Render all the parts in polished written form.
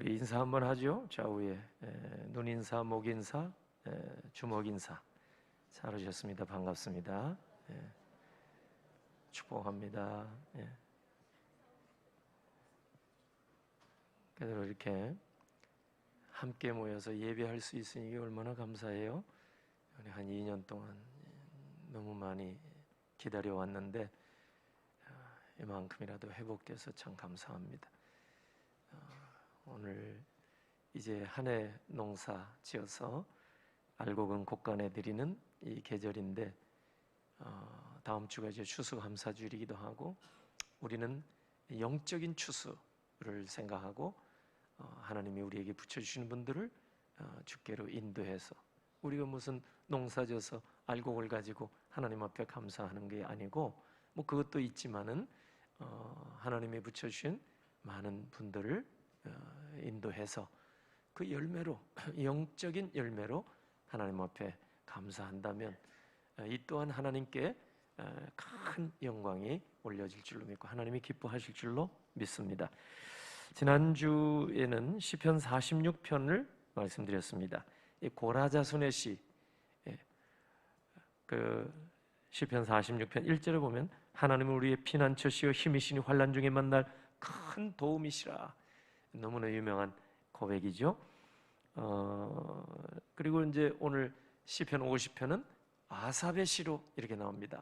우리 인사 한번 하죠. 좌우에 눈인사, 목인사, 주먹인사. 잘 오셨습니다. 반갑습니다. 축복합니다. 그래서 이렇게 함께 모여서 예배할 수 있으니 얼마나 감사해요. 한 2년 동안 너무 많이 기다려왔는데 이만큼이라도 회복돼서 참 감사합니다. 오늘 이제 한 해 농사 지어서 알곡은 곡간에 드리는 이 계절인데 다음 주가 이제 추수감사주일이기도 하고 우리는 영적인 추수를 생각하고 하나님이 우리에게 붙여주시는 분들을 주께로 인도해서 우리가 무슨 농사져서 알곡을 가지고 하나님 앞에 감사하는 게 아니고 뭐 그것도 있지만은 하나님이 붙여주신 많은 분들을 인도해서 그 열매로 영적인 열매로 하나님 앞에 감사한다면 이 또한 하나님께 큰 영광이 올려질 줄로 믿고 하나님이 기뻐하실 줄로 믿습니다. 지난주에는 시편 46편을 말씀드렸습니다. 이 고라자손의 시, 그 시편 46편 1절에 보면 하나님은 우리의 피난처시요 힘이시니 환난 중에 만날 큰 도움이시라. 너무나 유명한 고백이죠. 그리고 이제 오늘 시편 50편은 아삽의 시로 이렇게 나옵니다.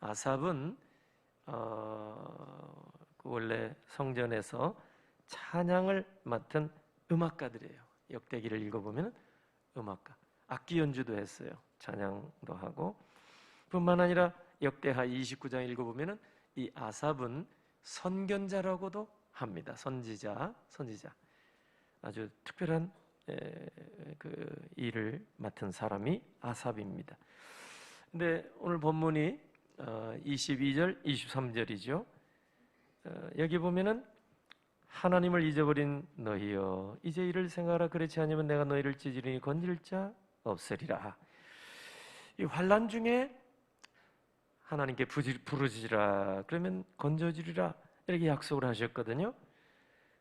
아삽은 원래 성전에서 찬양을 맡은 음악가들이에요. 역대기를 읽어보면 음악가, 악기 연주도 했어요. 찬양도 하고 뿐만 아니라 역대하 29장 읽어보면 이 아삽은 선견자라고도 합니다. 선지자 아주 특별한 그 일을 맡은 사람이 아삽입니다. 근데 오늘 본문이 22절, 23절이죠. 여기 보면은 하나님을 잊어버린 너희여 이제 이를 생각하라. 그렇지 않으면 내가 너희를 찢으리니 건질 자 없으리라. 이 환난 중에 하나님께 부르짖으라 그러면 건져주리라 이렇게 약속을 하셨거든요.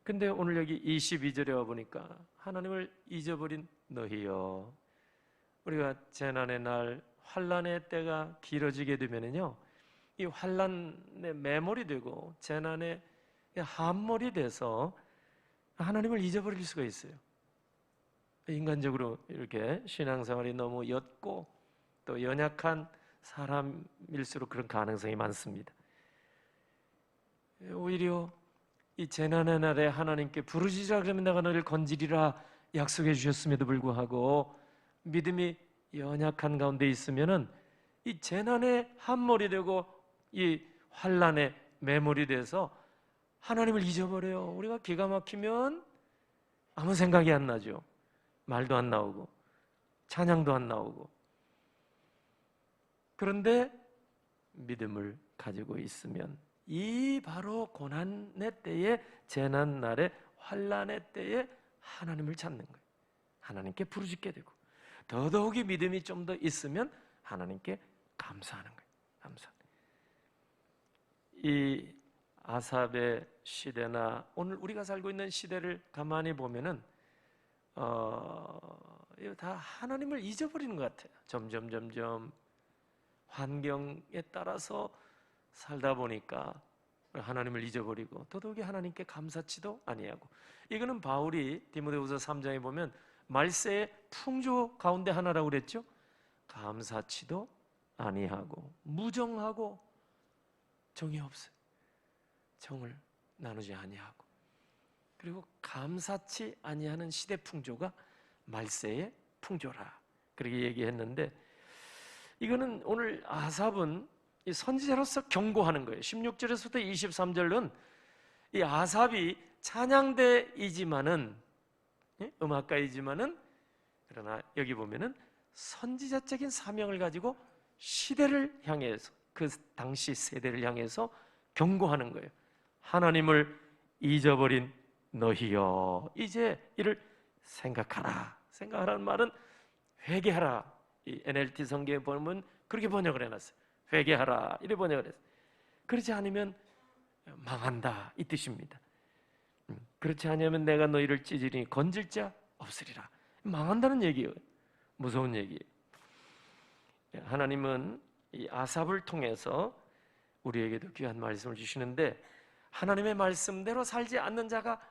근데 오늘 여기 22절에 와보니까 하나님을 잊어버린 너희여, 우리가 재난의 날 환난의 때가 길어지게 되면은요 이 환난에 매몰이 되고 재난에 함몰이 돼서 하나님을 잊어버릴 수가 있어요. 인간적으로 이렇게 신앙생활이 너무 옅고 또 연약한 사람일수록 그런 가능성이 많습니다. 오히려 이 재난의 날에 하나님께 부르짖으라 그러면 내가 너를 건지리라 약속해 주셨음에도 불구하고 믿음이 연약한 가운데 있으면은 이 재난에 함몰이 되고 이 환난에 매몰이 돼서 하나님을 잊어버려요. 우리가 기가 막히면 아무 생각이 안 나죠. 말도 안 나오고 찬양도 안 나오고. 그런데 믿음을 가지고 있으면 이 바로 고난의 때에, 재난 날에, 환난의 때에 하나님을 찾는 거예요. 하나님께 부르짖게 되고 더더욱이 믿음이 좀 더 있으면 하나님께 감사하는 거예요. 감사. 이 아삽의 시대나 오늘 우리가 살고 있는 시대를 가만히 보면은 다 하나님을 잊어버리는 것 같아요. 점점 환경에 따라서 살다 보니까 하나님을 잊어버리고 더더욱이 하나님께 감사치도 아니하고, 이거는 바울이 디모데후서 3장에 보면 말세의 풍조 가운데 하나라고 그랬죠. 감사치도 아니하고 무정하고 정이 없어요. 정을 나누지 아니하고, 그리고 감사치 아니하는 시대 풍조가 말세의 풍조라 그렇게 얘기했는데, 이거는 오늘 아삽은 이 선지자로서 경고하는 거예요. 16절에서부터 23절은 이 아삽이 찬양대이지만은 음악가이지만은 그러나 여기 보면은 선지자적인 사명을 가지고 시대를 향해서, 그 당시 세대를 향해서 경고하는 거예요. 하나님을 잊어버린 너희여 이제 이를 생각하라. 생각하라는 말은 회개하라. 이 NLT 성경에 보면 그렇게 번역을 해놨어요. 회개하라 이렇게 번역을 했어요. 그렇지 않으면 망한다 이 뜻입니다. 그렇지 아니하면 내가 너희를 찢으리니 건질 자 없으리라. 망한다는 얘기예요. 무서운 얘기예요. 하나님은 이 아삽을 통해서 우리에게도 귀한 말씀을 주시는데, 하나님의 말씀대로 살지 않는 자가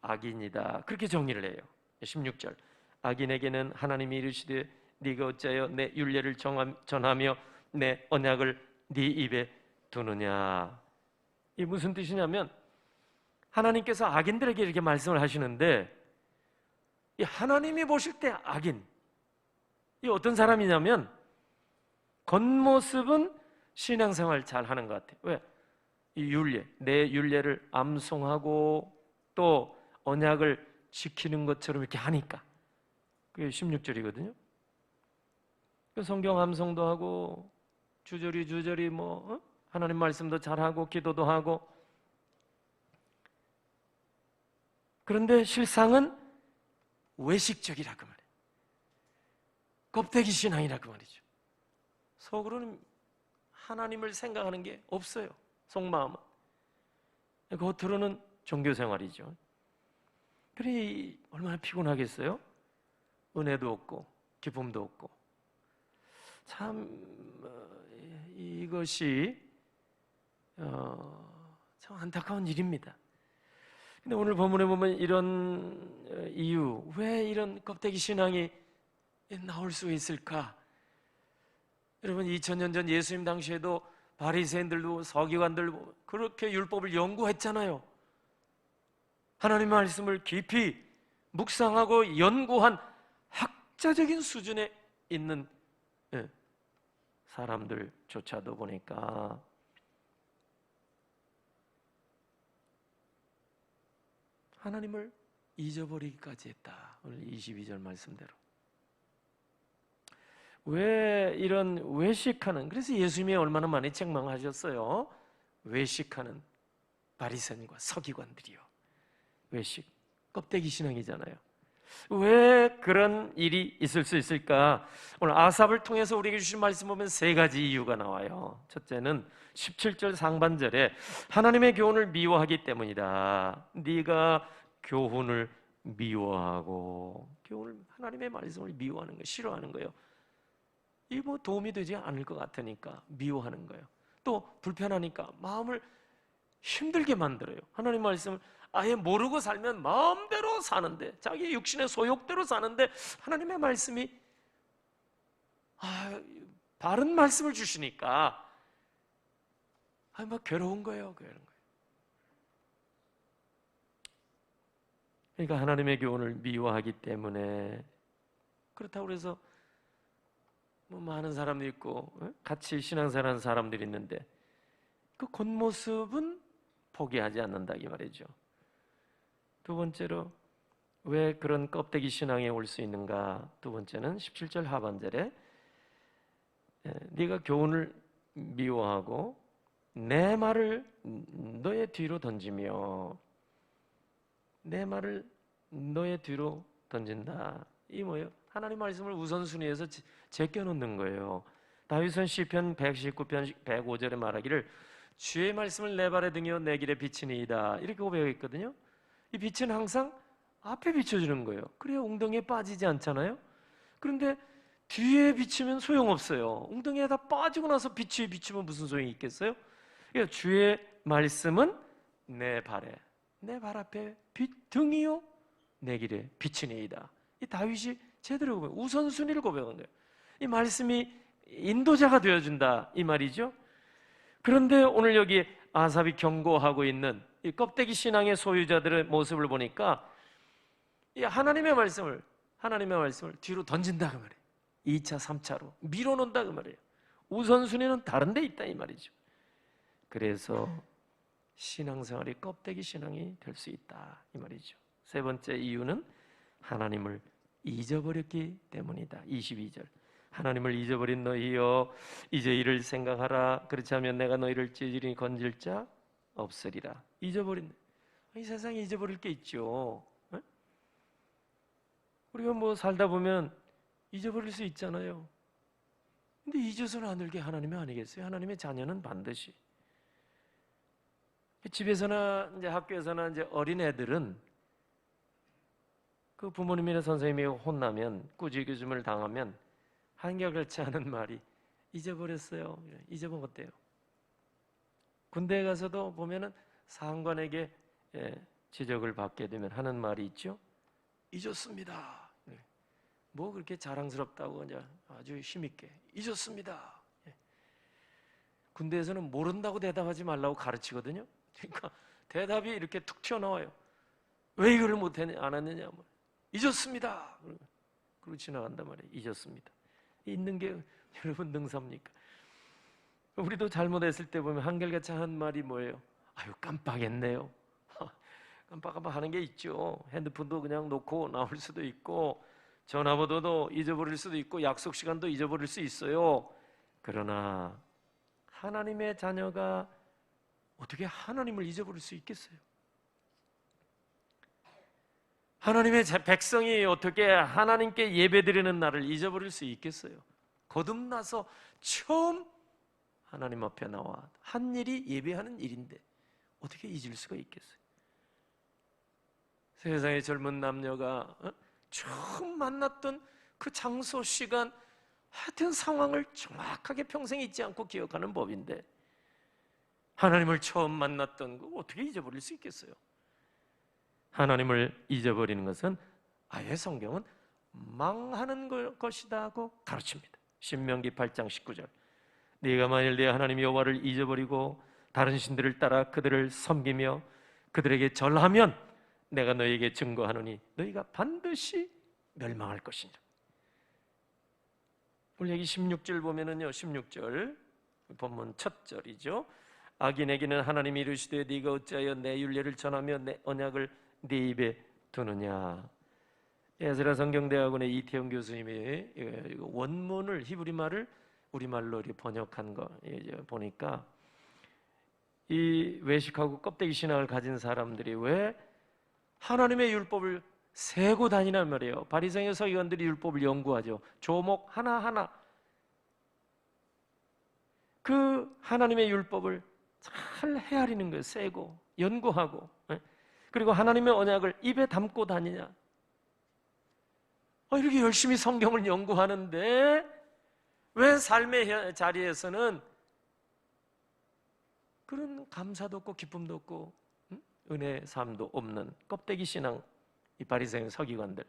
악인이다, 그렇게 정의를 해요. 16절, 악인에게는 하나님이 이르시되 네가 어찌하여 내 율례를 전하며 내 언약을 네 입에 두느냐. 이 무슨 뜻이냐면, 하나님께서 악인들에게 이렇게 말씀을 하시는데, 이 하나님이 보실 때 악인, 이 어떤 사람이냐면 겉모습은 신앙생활 잘 하는 것 같아요. 왜? 이 율례, 내 율례를 암송하고 또 언약을 지키는 것처럼 이렇게 하니까. 그게 16절이거든요. 성경 암송도 하고 주저리 하나님 말씀도 잘하고 기도도 하고. 그런데 실상은 외식적이라고 말해요. 껍데기 신앙이라고 말이죠. 속으로는 하나님을 생각하는 게 없어요. 속마음은. 겉으로는 종교생활이죠. 그래 얼마나 피곤하겠어요? 은혜도 없고 기쁨도 없고. 참 이것이 참 안타까운 일입니다. 근데 오늘 본문에 보면 이런 이유, 왜 이런 껍데기 신앙이 나올 수 있을까? 여러분, 2000년 전 예수님 당시에도 바리새인들도 서기관들도 그렇게 율법을 연구했잖아요. 하나님의 말씀을 깊이 묵상하고 연구한 학자적인 수준에 있는 사람들조차도 보니까 하나님을 잊어버리기까지 했다. 오늘 22절 말씀대로. 왜 이런 외식하는, 그래서 예수님이 얼마나 많이 책망하셨어요. 외식하는 바리새인과 서기관들이요. 외식, 껍데기 신앙이잖아요. 왜 그런 일이 있을 수 있을까? 오늘 아삽을 통해서 우리에게 주신 말씀 보면 세 가지 이유가 나와요. 첫째는 17절 상반절에 하나님의 교훈을 미워하기 때문이다. 네가 교훈을 미워하고, 교훈을, 하나님의 말씀을 미워하는 거, 싫어하는 거예요. 이 도움이 되지 않을 것 같으니까 미워하는 거예요. 또 불편하니까 마음을 힘들게 만들어요. 하나님 말씀을 아예 모르고 살면 마음대로 사는데, 자기 육신의 소욕대로 사는데, 하나님의 말씀이 바른 말씀을 주시니까 막 괴로운 거예요. 그러니까 하나님의 교훈을 미워하기 때문에. 그렇다고 해서 많은 사람도 있고 같이 신앙생활하는 사람들이 있는데 그 겉모습은 포기하지 않는다 이 말이죠. 두 번째로 왜 그런 껍데기 신앙에 올 수 있는가? 두 번째는 17절 하반절에 네가 교훈을 미워하고 내 말을 너의 뒤로 던지며, 내 말을 너의 뒤로 던진다. 이 뭐예요? 하나님 말씀을 우선순위에서 제껴놓는 거예요. 다윗은 시편 119편 105절에 말하기를 주의 말씀을 내 발에 등이요 내 길에 비치니이다, 이렇게 고백했거든요. 이 빛은 항상 앞에 비춰주는 거예요. 그래야 웅덩이에 빠지지 않잖아요. 그런데 뒤에 비치면 소용없어요. 웅덩이에다 빠지고 나서 빛이 비추면 무슨 소용이 있겠어요? 그러니까 주의 말씀은 내 발 앞에 등이요 내 길에 비치니이다. 이 다윗이 제대로 고백, 우선순위를 고백한 거예요. 이 말씀이 인도자가 되어준다 이 말이죠. 그런데 오늘 여기 아삽이 경고하고 있는 이 껍데기 신앙의 소유자들의 모습을 보니까 이 하나님의 말씀을 뒤로 던진다 그 말이에요. 2차, 3차로 밀어놓는다 그 말이에요. 우선순위는 다른 데 있다 이 말이죠. 그래서 신앙생활이 껍데기 신앙이 될 수 있다 이 말이죠. 세 번째 이유는 하나님을 잊어버렸기 때문이다. 22절, 하나님을 잊어버린 너희여 이제 이를 생각하라. 그렇지 않으면 내가 너희를 찢으리니 건질 자 없으리라. 잊어버린, 이 세상에 잊어버릴 게 있죠. 우리가 살다 보면 잊어버릴 수 있잖아요. 근데 잊어서는 안 될 게 하나님이 아니겠어요? 하나님의 자녀는 반드시 집에서나 이제 학교에서나 이제 어린애들은 그 부모님이나 선생님이 혼나면 꾸짖음을 당하면 한결같이 하는 말이 잊어버렸어요. 잊어먹었대요. 군대에 가서도 보면은 상관에게 지적을 받게 되면 하는 말이 있죠. 잊었습니다. 뭐 그렇게 자랑스럽다고 이제 아주 힘있게 잊었습니다. 군대에서는 모른다고 대답하지 말라고 가르치거든요. 그러니까 대답이 이렇게 툭 튀어나와요. 왜 이걸 안 했느냐? 잊었습니다. 그러고 지나간단 말이에요. 잊었습니다. 잊는 게 여러분 능사입니까? 우리도 잘못했을 때 보면 한결같이 하는 말이 뭐예요? 아유, 깜빡했네요. 깜빡깜빡 하는 게 있죠. 핸드폰도 그냥 놓고 나올 수도 있고, 전화번호도 잊어버릴 수도 있고, 약속 시간도 잊어버릴 수 있어요. 그러나 하나님의 자녀가 어떻게 하나님을 잊어버릴 수 있겠어요? 하나님의 백성이 어떻게 하나님께 예배드리는 날을 잊어버릴 수 있겠어요? 거듭나서 처음 하나님 앞에 나와 한 일이 예배하는 일인데 어떻게 잊을 수가 있겠어요? 세상의 젊은 남녀가 처음 만났던 그 장소, 시간, 하여튼 상황을 정확하게 평생 잊지 않고 기억하는 법인데 하나님을 처음 만났던 거 어떻게 잊어버릴 수 있겠어요? 하나님을 잊어버리는 것은 아예 성경은 망하는 것이다 하고 가르칩니다. 신명기 8장 19절. 네가 만일 네 하나님 여호와를 잊어버리고 다른 신들을 따라 그들을 섬기며 그들에게 절하면 내가 너희에게 증거하노니 너희가 반드시 멸망할 것이니라. 오늘 여기 16절 보면은요, 16절 본문 첫 절이죠. 악인에게는 하나님이 이르시되 네가 어찌하여 내 율례를 전하며 내 언약을 네 입에 두느냐. 에스라 성경대학원의 이태영 교수님이 원문을 히브리말을 우리말로 번역한 거 보니까 이 외식하고 껍데기 신앙을 가진 사람들이 왜 하나님의 율법을 세고 다니란 말이에요. 바리새인의 서기관들이 율법을 연구하죠. 조목 하나하나 그 하나님의 율법을 잘 헤아리는 거예요. 세고 연구하고. 그리고 하나님의 언약을 입에 담고 다니냐. 이렇게 열심히 성경을 연구하는데 왜 삶의 자리에서는 그런 감사도 없고 기쁨도 없고 은혜 삶도 없는 껍데기 신앙, 이 바리새인 서기관들.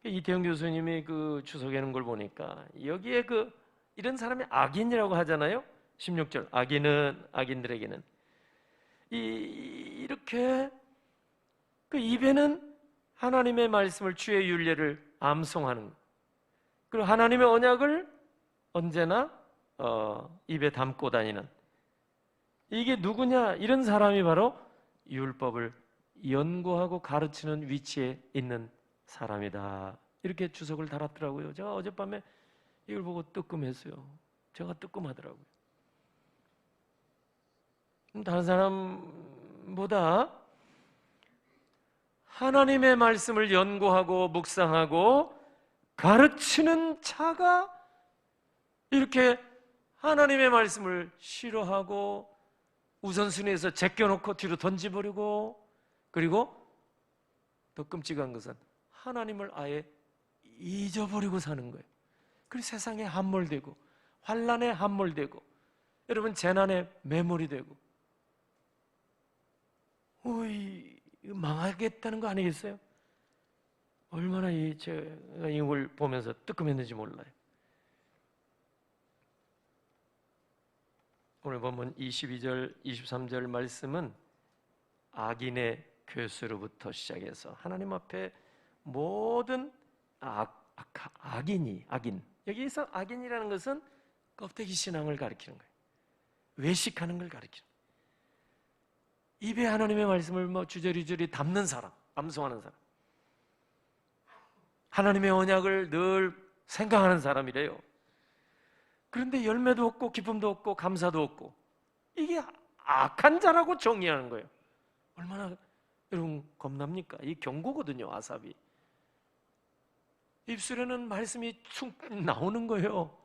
이태영 교수님이 그 주석해놓은 걸 보니까 여기에 이런 사람이 악인이라고 하잖아요. 16절 악인들에게는 이렇게 그 입에는 하나님의 말씀을 주의 율례를 암송하는, 그리고 하나님의 언약을 언제나 입에 담고 다니는, 이게 누구냐? 이런 사람이 바로 율법을 연구하고 가르치는 위치에 있는 사람이다. 이렇게 주석을 달았더라고요. 제가 어젯밤에 이걸 보고 뜨끔했어요. 제가 뜨끔하더라고요. 다른 사람보다 하나님의 말씀을 연구하고 묵상하고 가르치는 자가 이렇게 하나님의 말씀을 싫어하고 우선순위에서 제껴놓고 뒤로 던져버리고, 그리고 더 끔찍한 것은 하나님을 아예 잊어버리고 사는 거예요. 그리고 세상에 함몰되고 환난에 함몰되고 여러분 재난에 매몰이 되고 망하겠다는 거 아니겠어요? 얼마나 제가 이걸 보면서 뜨끔했는지 몰라요. 오늘 본문 22절, 23절 말씀은 악인의 괴수로부터 시작해서 하나님 앞에 모든 악인, 여기서 악인이라는 것은 껍데기 신앙을 가리키는 거예요. 외식하는 걸 가리키는 거예요. 입에 하나님의 말씀을 주저리주저리 담는 사람, 암송하는 사람, 하나님의 언약을 늘 생각하는 사람이래요. 그런데 열매도 없고 기쁨도 없고 감사도 없고, 이게 악한 자라고 정의하는 거예요. 얼마나 여러분 겁납니까? 이 경고거든요. 아삽이 입술에는 말씀이 툭 나오는 거예요.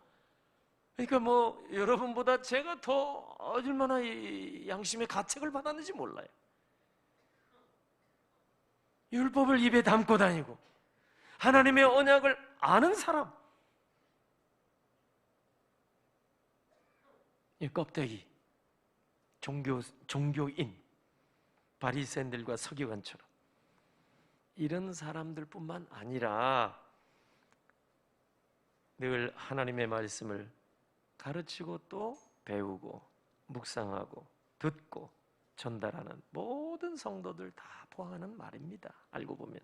그러니까 뭐 여러분보다 제가 더 얼마나 이 양심의 가책을 받았는지 몰라요. 율법을 입에 담고 다니고 하나님의 언약을 아는 사람, 이 껍데기 종교인 바리새인들과 서기관처럼 이런 사람들뿐만 아니라 늘 하나님의 말씀을 가르치고 또 배우고 묵상하고 듣고 전달하는 모든 성도들 다 포함하는 말입니다. 알고 보면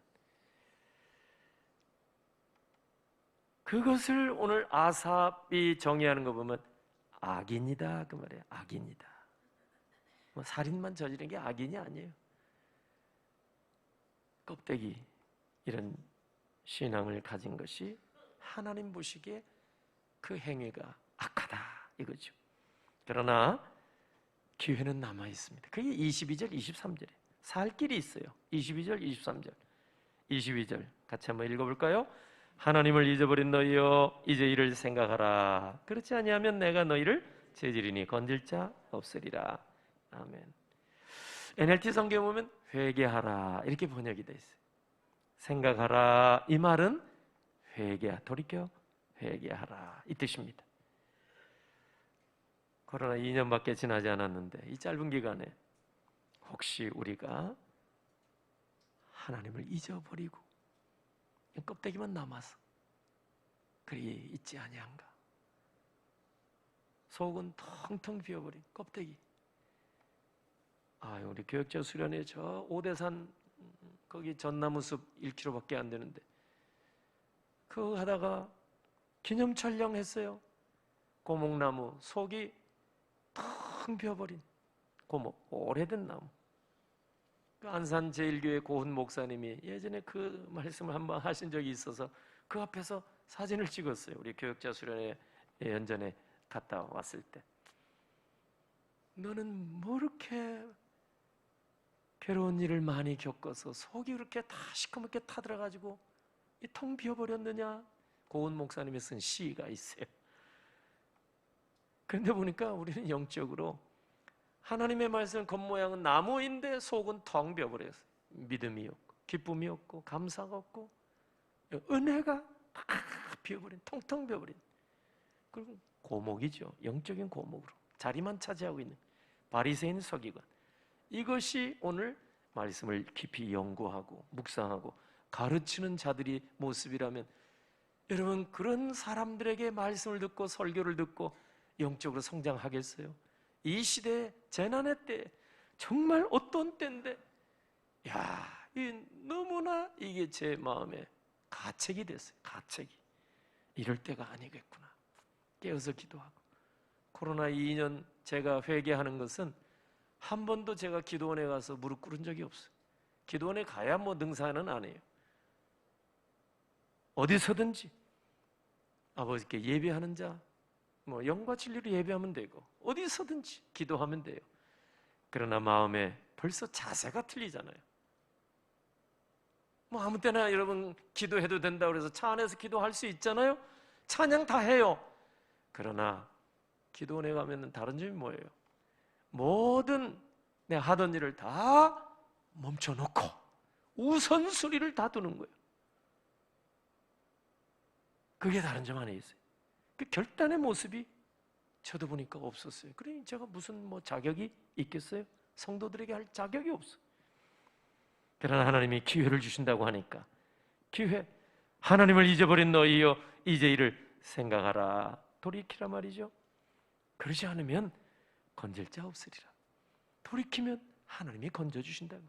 그것을 오늘 아삽이 정의하는 거 보면 악인이다 그 말이에요. 악인이다. 뭐 살인만 저지른 게 악인이 아니에요. 껍데기 이런 신앙을 가진 것이 하나님 보시기에 그 행위가 악하다 이거죠. 그러나 기회는 남아 있습니다. 그게 22절, 23절에 살 길이 있어요. 22절, 23절. 22절 같이 한번 읽어볼까요? 하나님을 잊어버린 너희여 이제 이를 생각하라. 그렇지 아니하면 내가 너희를 제지리니 건질 자 없으리라. 아멘. NLT 성경에 보면 회개하라 이렇게 번역이 되어 있어요. 생각하라 이 말은 돌이켜 회개하라 이 뜻입니다. 코로나 2년밖에 지나지 않았는데 이 짧은 기간에 혹시 우리가 하나님을 잊어버리고 껍데기만 남아서 그리 있지 아니한가? 속은 텅텅 비어버린 껍데기. 우리 교역자 수련회 저 오대산 거기 전나무 숲 1km밖에 안 되는데 그거 하다가 기념 촬영했어요. 고목나무 속이 텅 비어버린 고목, 오래된 나무. 안산 제일교회 고훈 목사님이 예전에 그 말씀을 한번 하신 적이 있어서 그 앞에서 사진을 찍었어요. 우리 교역자 수련회 연전에 갔다 왔을 때. 너는 뭐 이렇게 괴로운 일을 많이 겪어서 속이 그렇게 다 시커멓게 타들어가지고 이 텅 비어버렸느냐? 고은 목사님이 쓴 시가 있어요. 그런데 보니까 우리는 영적으로 하나님의 말씀 겉모양은 나무인데 속은 텅 비어버렸어요. 믿음이 없고 기쁨이 없고 감사가 없고 은혜가 다 비어버린 텅텅 비어버린 그리고 고목이죠. 영적인 고목으로 자리만 차지하고 있는 바리새인 서기관. 이것이 오늘 말씀을 깊이 연구하고 묵상하고 가르치는 자들이 모습이라면 여러분 그런 사람들에게 말씀을 듣고 설교를 듣고 영적으로 성장하겠어요? 이 시대의 재난의 때 정말 어떤 때인데 너무나 이게 제 마음에 가책이 됐어요. 가책이. 이럴 때가 아니겠구나. 깨어서 기도하고 코로나 2년 제가 회개하는 것은 한 번도 제가 기도원에 가서 무릎 꿇은 적이 없어요. 기도원에 가야 뭐 능사는 안 해요. 어디서든지 아버지께 예배하는 자 뭐 영과 진리로 예배하면 되고 어디서든지 기도하면 돼요. 그러나 마음에 벌써 자세가 틀리잖아요. 뭐 아무 때나 여러분 기도해도 된다고 해서 차 안에서 기도할 수 있잖아요. 찬양 다 해요. 그러나 기도원에 가면 다른 점이 뭐예요? 모든 내가 하던 일을 다 멈춰놓고 우선순위를 다 두는 거예요. 그게 다른 점 안에 있어요. 그 결단의 모습이 저도 보니까 없었어요. 그러니 제가 무슨 뭐 자격이 있겠어요? 성도들에게 할 자격이 없어요. 그러나 하나님이 기회를 주신다고 하니까 기회, 하나님을 잊어버린 너희여 이제 이를 생각하라. 돌이키라 말이죠. 그러지 않으면 건질 자 없으리라. 돌이키면 하나님이 건져주신다고.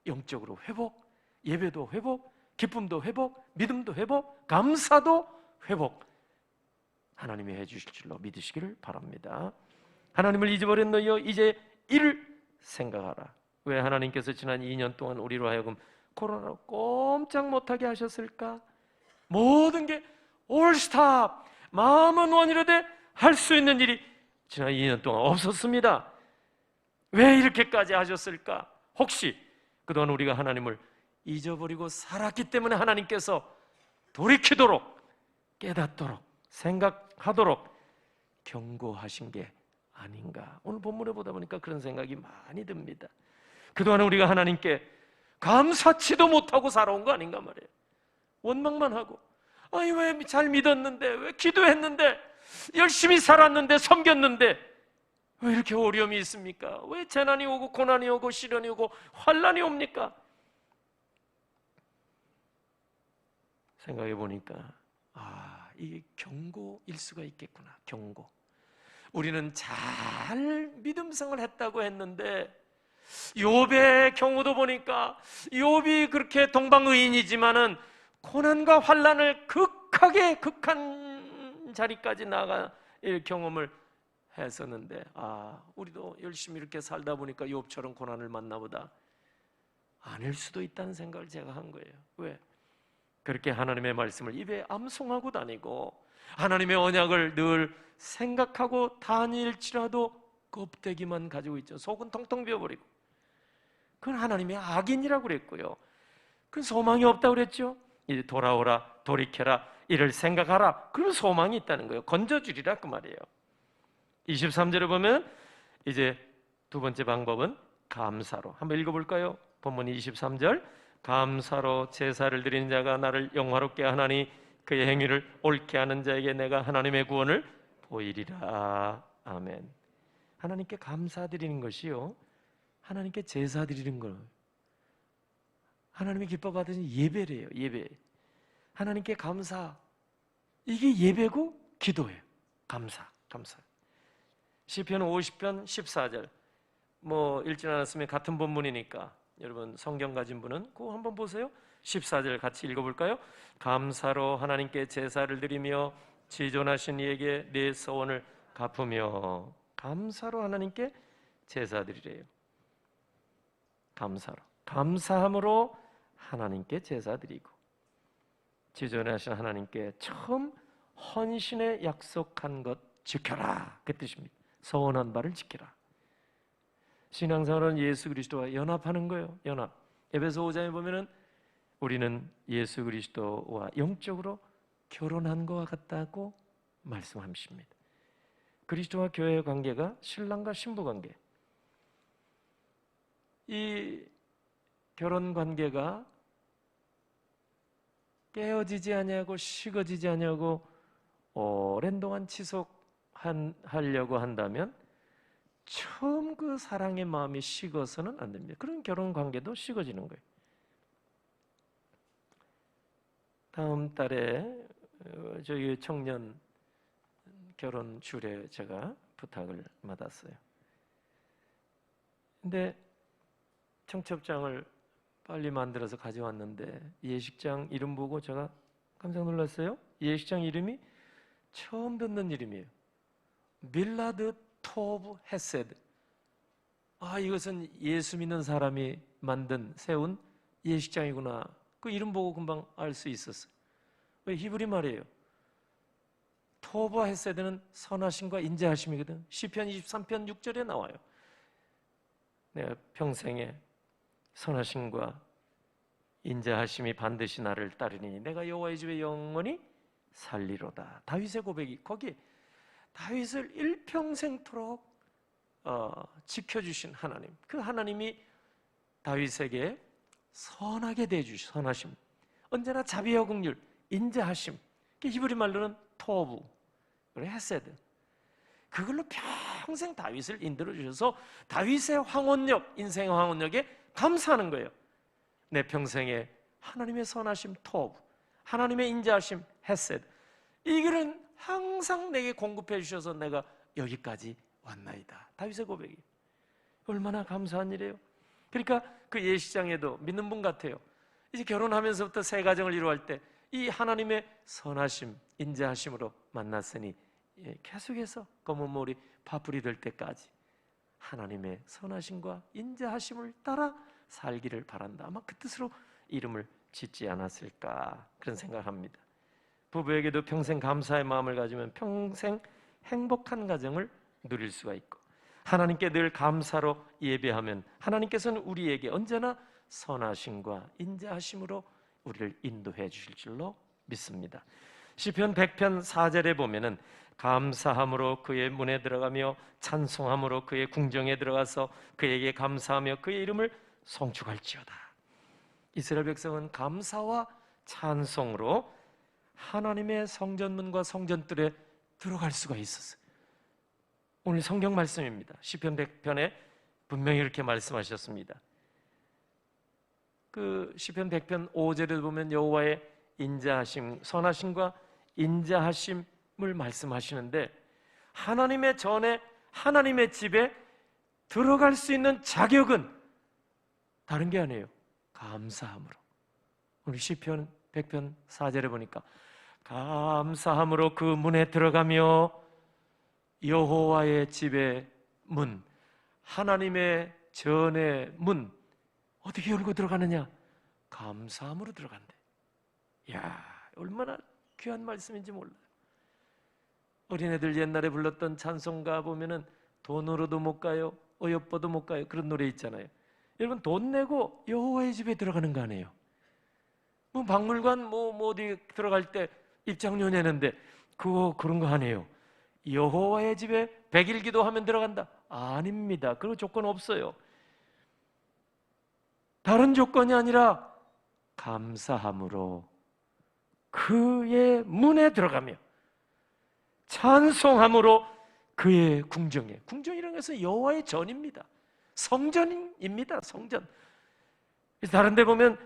영적으로 회복, 예배도 회복, 기쁨도 회복, 믿음도 회복, 감사도 회복 하나님이 해주실 줄로 믿으시기를 바랍니다. 하나님을 잊어버린 너희여 이제 이를 생각하라. 왜 하나님께서 지난 2년 동안 우리로 하여금 코로나로 꼼짝 못하게 하셨을까? 모든 게 올스탑 마음은 원이로되 할 수 있는 일이 지난 2년 동안 없었습니다. 왜 이렇게까지 하셨을까? 혹시 그동안 우리가 하나님을 잊어버리고 살았기 때문에 하나님께서 돌이키도록 깨닫도록 생각하도록 경고하신 게 아닌가. 오늘 본문에 보다 보니까 그런 생각이 많이 듭니다. 그동안 우리가 하나님께 감사치도 못하고 살아온 거 아닌가 말이에요. 원망만 하고, 아니 왜 잘 믿었는데, 왜 기도했는데, 열심히 살았는데, 섬겼는데 왜 이렇게 어려움이 있습니까? 왜 재난이 오고 고난이 오고 시련이 오고 환난이 옵니까? 생각해 보니까 이게 경고일 수가 있겠구나. 경고. 우리는 잘 믿음생활 했다고 했는데 욥의 경우도 보니까 욥이 그렇게 동방의인이지만은 고난과 환난을 극한 자리까지 나가 경험을 했었는데 우리도 열심히 이렇게 살다 보니까 욥처럼 고난을 만나보다 아닐 수도 있다는 생각을 제가 한 거예요. 왜? 그렇게 하나님의 말씀을 입에 암송하고 다니고 하나님의 언약을 늘 생각하고 다닐지라도 껍데기만 가지고 있죠. 속은 텅텅 비어버리고. 그건 하나님의 악인이라고 그랬고요. 그건 소망이 없다고 그랬죠. 이제 돌아오라, 돌이켜라, 이를 생각하라. 그런 소망이 있다는 거예요. 건져주리라 그 말이에요. 23절에 보면 이제 두 번째 방법은 감사로. 한번 읽어볼까요? 본문 23절. 감사로 제사를 드리는 자가 나를 영화롭게 하나니 그의 행위를 옳게 하는 자에게 내가 하나님의 구원을 보이리라. 아멘. 하나님께 감사드리는 것이요, 하나님께 제사 드리는 거, 하나님이 기뻐 받으신 예배래요. 예배. 하나님께 감사, 이게 예배고 기도예요. 감사. 시편 50편 14절. 읽지 않았으면 같은 본문이니까 여러분 성경 가진 분은 그거 한번 보세요. 14절 같이 읽어볼까요? 감사로 하나님께 제사를 드리며 지존하신 이에게 내 서원을 갚으며. 감사로 하나님께 제사 드리래요. 감사로, 감사함으로 하나님께 제사 드리고 지존하신 하나님께 처음 헌신에 약속한 것 지켜라, 그 뜻입니다. 서원한 바를 지켜라. 신앙생활은 예수 그리스도와 연합하는 거예요. 연합. 에베소 5장에 보면은 우리는 예수 그리스도와 영적으로 결혼한 것과 같다고 말씀하십니다. 그리스도와 교회의 관계가 신랑과 신부 관계. 이 결혼 관계가 깨어지지 아니하고 식어지지 아니하고 오랜 동안 지속하려고 한다면 처음 그 사랑의 마음이 식어서는 안 됩니다. 그런 결혼 관계도 식어지는 거예요. 다음 달에 저희 청년 결혼 주례 제가 부탁을 받았어요. 근데 청첩장을 빨리 만들어서 가져왔는데 예식장 이름 보고 제가 깜짝 놀랐어요. 예식장 이름이 처음 듣는 이름이에요. 밀라드 토브 헤세드. 이것은 예수 믿는 사람이 세운 예식장이구나. 그 이름 보고 금방 알 수 있었어요. 왜? 히브리 말이에요. 토브 헤세드는 선하심과 인자하심이거든. 시편 23편 6절에 나와요. 내가 평생에 선하심과 인자하심이 반드시 나를 따르니 내가 여호와의 집에 영원히 살리로다. 다윗의 고백이 거기에 다윗을 일평생토록 지켜주신 하나님, 그 하나님이 다윗에게 선하게 대해주신 선하심, 언제나 자비와 긍휼, 인자하심, 히브리 말로는 토부, 헤세드, 그걸로 평생 다윗을 인도해 주셔서 다윗의 황혼역, 인생의 황혼역에 감사하는 거예요. 내 평생에 하나님의 선하심 토부, 하나님의 인자하심 헤세드, 이 길은 항상 내게 공급해 주셔서 내가 여기까지 왔나이다. 다윗의 고백이 얼마나 감사한 일이에요. 그러니까 그 예식장에도 믿는 분 같아요. 이제 결혼하면서부터 새 가정을 이루어갈 때 이 하나님의 선하심, 인자하심으로 만났으니 계속해서 검은 머리 파뿌리 될 때까지 하나님의 선하심과 인자하심을 따라 살기를 바란다. 아마 그 뜻으로 이름을 짓지 않았을까 그런 생각합니다. 부부에게도 평생 감사의 마음을 가지면 평생 행복한 가정을 누릴 수가 있고, 하나님께 늘 감사로 예배하면 하나님께서는 우리에게 언제나 선하심과 인자하심으로 우리를 인도해 주실 줄로 믿습니다. 시편 100편 4절에 보면은 감사함으로 그의 문에 들어가며 찬송함으로 그의 궁정에 들어가서 그에게 감사하며 그의 이름을 송축할지어다. 이스라엘 백성은 감사와 찬송으로 하나님의 성전문과 성전뜰에 들어갈 수가 있었어요. 오늘 성경 말씀입니다. 시편 100편에 분명히 이렇게 말씀하셨습니다. 그 시편 100편 5절에 보면 여호와의 인자하심, 선하심과 인자하심을 말씀하시는데, 하나님의 전에 하나님의 집에 들어갈 수 있는 자격은 다른 게 아니에요. 감사함으로. 우리 시편 100편 4절에 보니까 감사함으로 그 문에 들어가며 여호와의 집의 문, 하나님의 전의 문 어떻게 열고 들어가느냐? 감사함으로 들어간대. 이야, 얼마나 귀한 말씀인지 몰라요. 어린애들 옛날에 불렀던 찬송가 보면은 돈으로도 못 가요, 어여뻐도 못 가요, 그런 노래 있잖아요. 여러분, 돈 내고 여호와의 집에 들어가는 거 아니에요? 뭐 박물관 뭐 어디 들어갈 때 입장료 내는데 그런 거 아니에요. 여호와의 집에 100일 기도하면 들어간다? 아닙니다. 그런 조건 없어요. 다른 조건이 아니라 감사함으로 그의 문에 들어가며 찬송함으로 그의 궁정에, 궁정이라는 것은 여호와의 전입니다. 성전입니다. 성전. 다른 데 보면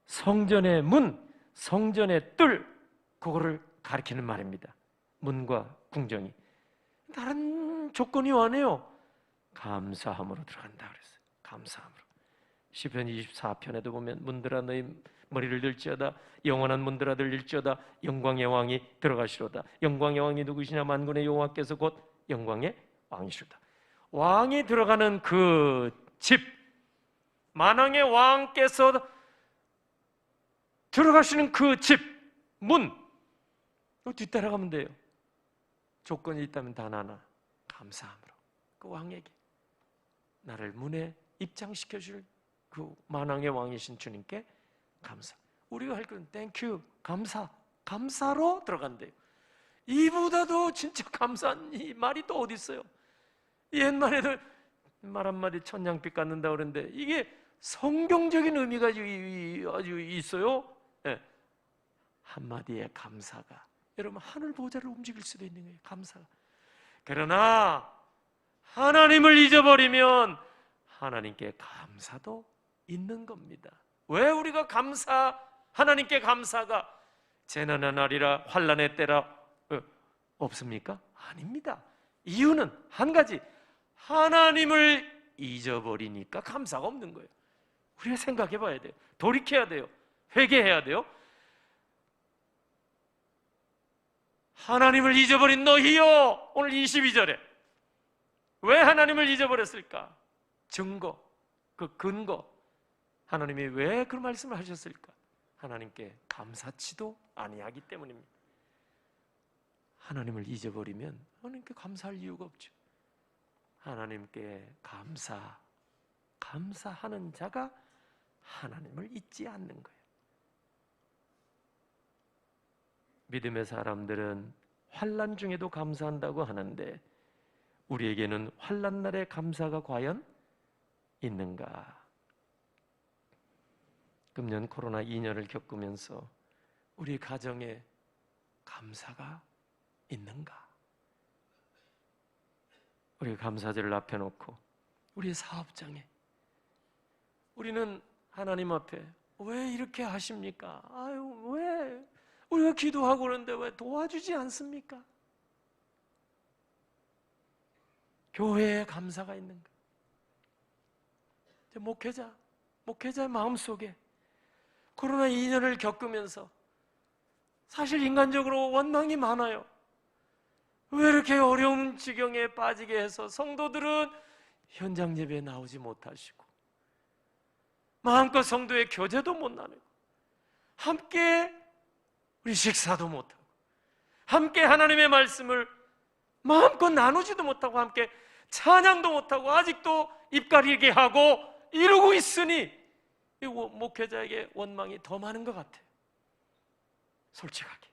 성전의 문, 성전의 뜰, 그거를 가리키는 말입니다. 문과 궁정이. 다른 조건이 아니에요. 감사함으로 들어간다 그랬어요. 감사함으로. 시편 24편에도 보면 문들아 너희 머리를 들지어다, 영원한 문들아 들릴지어다, 영광의 왕이 들어가시로다. 영광의 왕이 누구시냐? 만군의 여호와께서 곧 영광의 왕이시로다. 왕이 들어가는 그 집, 만왕의 왕께서 들어가시는 그 집, 문, 뒤따라가면 돼요. 조건이 있다면 단 하나, 감사함으로 그 왕에게, 나를 문에 입장시켜 줄 그 만왕의 왕이신 주님께 감사. 우리가 할 건 땡큐, 감사, 감사로 들어간대요. 이보다도 진짜 감사한 이 말이 또 어디 있어요? 옛말에도 말 한마디 천냥빛 갖는다 그러는데 이게 성경적인 의미가 아주 있어요. 네. 한마디의 감사가 여러분 하늘 보좌를 움직일 수도 있는 거예요. 감사가. 그러나 하나님을 잊어버리면 하나님께 감사도 있는 겁니다. 왜 우리가 하나님께 감사가 재난의 날이라 환난의 때라 없습니까? 아닙니다. 이유는 한 가지, 하나님을 잊어버리니까 감사가 없는 거예요. 우리가 생각해 봐야 돼요. 돌이켜야 돼요. 회개해야 돼요. 하나님을 잊어버린 너희요, 오늘 22절에 왜 하나님을 잊어버렸을까? 증거, 그 근거, 하나님이 왜 그런 말씀을 하셨을까? 하나님께 감사치도 아니하기 때문입니다. 하나님을 잊어버리면 하나님께 감사할 이유가 없죠. 하나님께 감사하는 자가 하나님을 잊지 않는 거예요. 믿음의 사람들은 환난 중에도 감사한다고 하는데 우리에게는 환난 날의 감사가 과연 있는가? 금년 코로나 2년을 겪으면서 우리 가정에 감사가 있는가? 우리 감사절을 앞에 놓고 우리 사업장에 우리는 하나님 앞에 왜 이렇게 하십니까? 아유, 왜 우리가 기도하고 그러는데 왜 도와주지 않습니까? 교회에 감사가 있는가? 목회자의 마음속에 코로나 2년을 겪으면서 사실 인간적으로 원망이 많아요. 왜 이렇게 어려운 지경에 빠지게 해서 성도들은 현장 예배에 나오지 못하시고 마음껏 성도의 교제도 못 나누고 함께 우리 식사도 못하고 함께 하나님의 말씀을 마음껏 나누지도 못하고 함께 찬양도 못하고 아직도 입 가리게 하고 이러고 있으니 목회자에게 원망이 더 많은 것 같아요. 솔직하게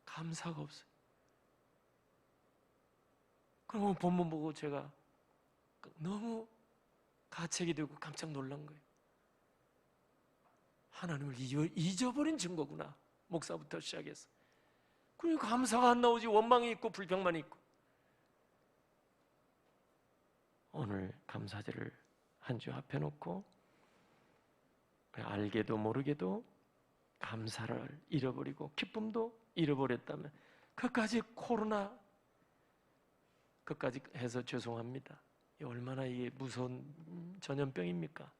감사가 없어요. 그러면 본문 보고 제가 너무 가책이 되고 깜짝 놀란 거예요. 하나님을 잊어버린 증거구나. 목사부터 시작해서. 그러니까 감사가 안 나오지. 원망이 있고 불평만 있고. 오늘 감사제를 한 주 앞에 놓고 알게도 모르게도 감사를 잃어버리고 기쁨도 잃어버렸다면 그까지 코로나 그까지 해서 죄송합니다. 얼마나 이게 무서운 전염병입니까?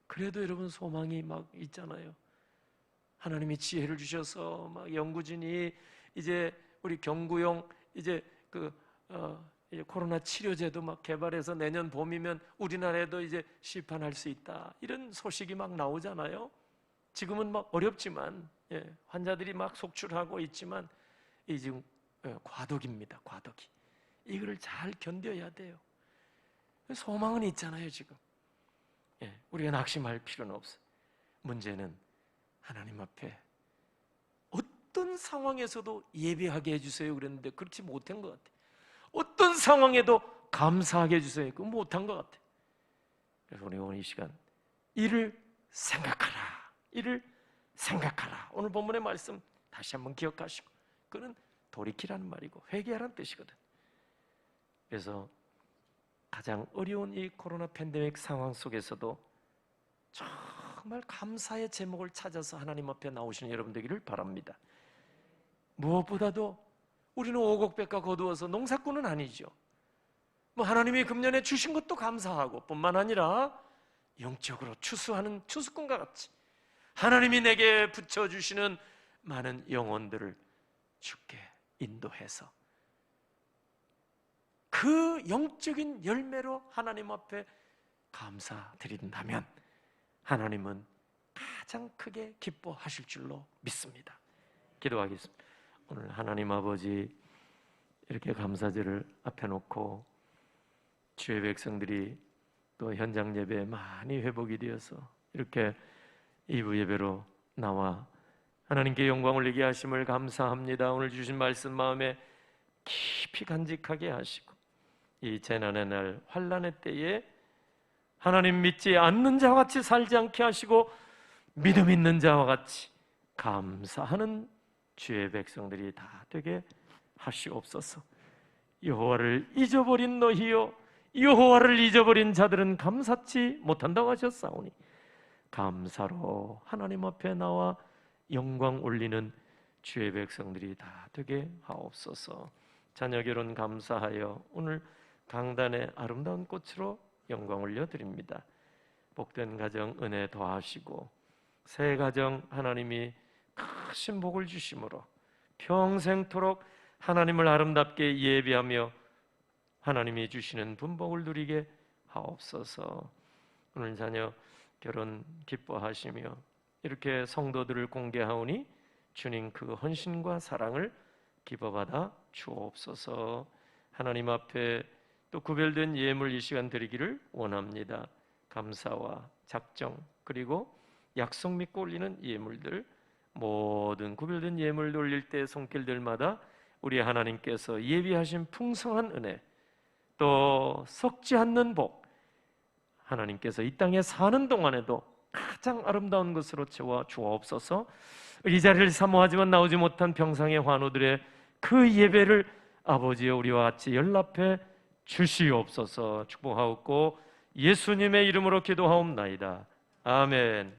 그래도 여러분 소망이 막 있잖아요. 하나님이 지혜를 주셔서 막 연구진이 이제 우리 경구용 이제 이제 코로나 치료제도 막 개발해서 내년 봄이면 우리나라에도 이제 시판할 수 있다. 이런 소식이 막 나오잖아요. 지금은 막 어렵지만 환자들이 막 속출하고 있지만 이 지금 과도기입니다. 과도기. 이거를 잘 견뎌야 돼요. 소망은 있잖아요. 지금 우리가 낙심할 필요는 없어요. 문제는 하나님 앞에 어떤 상황에서도 예배하게 해주세요 그랬는데 그렇지 못한 것 같아요. 어떤 상황에도 감사하게 해주세요. 그거 못한 것 같아요. 그래서 우리 오늘 이 시간 이를 생각하라. 이를 생각하라. 오늘 본문의 말씀 다시 한번 기억하시고 그는 돌이키라는 말이고 회개하라는 뜻이거든. 그래서 가장 어려운 이 코로나 팬데믹 상황 속에서도 정말 감사의 제목을 찾아서 하나님 앞에 나오시는 여러분 되기를 바랍니다. 무엇보다도 우리는 오곡백과 거두어서 농사꾼은 아니죠. 하나님이 금년에 주신 것도 감사하고 뿐만 아니라 영적으로 추수하는 추수꾼과 같이 하나님이 내게 붙여주시는 많은 영혼들을 주께 인도해서 그 영적인 열매로 하나님 앞에 감사드린다면 하나님은 가장 크게 기뻐하실 줄로 믿습니다. 기도하겠습니다. 오늘 하나님 아버지 이렇게 감사제를 앞에 놓고 주의 백성들이 또 현장 예배에 많이 회복이 되어서 이렇게 2부 예배로 나와 하나님께 영광 올리게 하심을 감사합니다. 오늘 주신 말씀 마음에 깊이 간직하게 하시고 이 재난의 날 환난의 때에 하나님 믿지 않는 자와 같이 살지 않게 하시고 믿음 있는 자와 같이 감사하는 주의 백성들이 다 되게 하시옵소서. 여호와를 잊어버린 너희여 여호와를 잊어버린 자들은 감사치 못한다고 하셨사오니 감사로 하나님 앞에 나와 영광 올리는 주의 백성들이 다 되게 하옵소서. 자녀 결혼 감사하여 오늘 강단의 아름다운 꽃으로 영광 올려드립니다. 복된 가정 은혜 더하시고 새 가정 하나님이 크신 복을 주심으로 평생토록 하나님을 아름답게 예배하며 하나님이 주시는 분복을 누리게 하옵소서. 오늘 자녀 결혼 기뻐하시며 이렇게 성도들을 공개하오니 주님 그 헌신과 사랑을 기뻐받아 주옵소서. 하나님 앞에 또 구별된 예물 이 시간 드리기를 원합니다. 감사와 작정 그리고 약속 믿고 올리는 예물들 모든 구별된 예물 올릴 때 손길들마다 우리 하나님께서 예비하신 풍성한 은혜 또 썩지 않는 복 하나님께서 이 땅에 사는 동안에도 가장 아름다운 것으로 채워 주옵소서. 이 자리를 사모하지만 나오지 못한 평상의 환우들의 그 예배를 아버지여 우리와 같이 연락해 주시옵소서. 축복하옵고 예수님의 이름으로 기도하옵나이다. 아멘.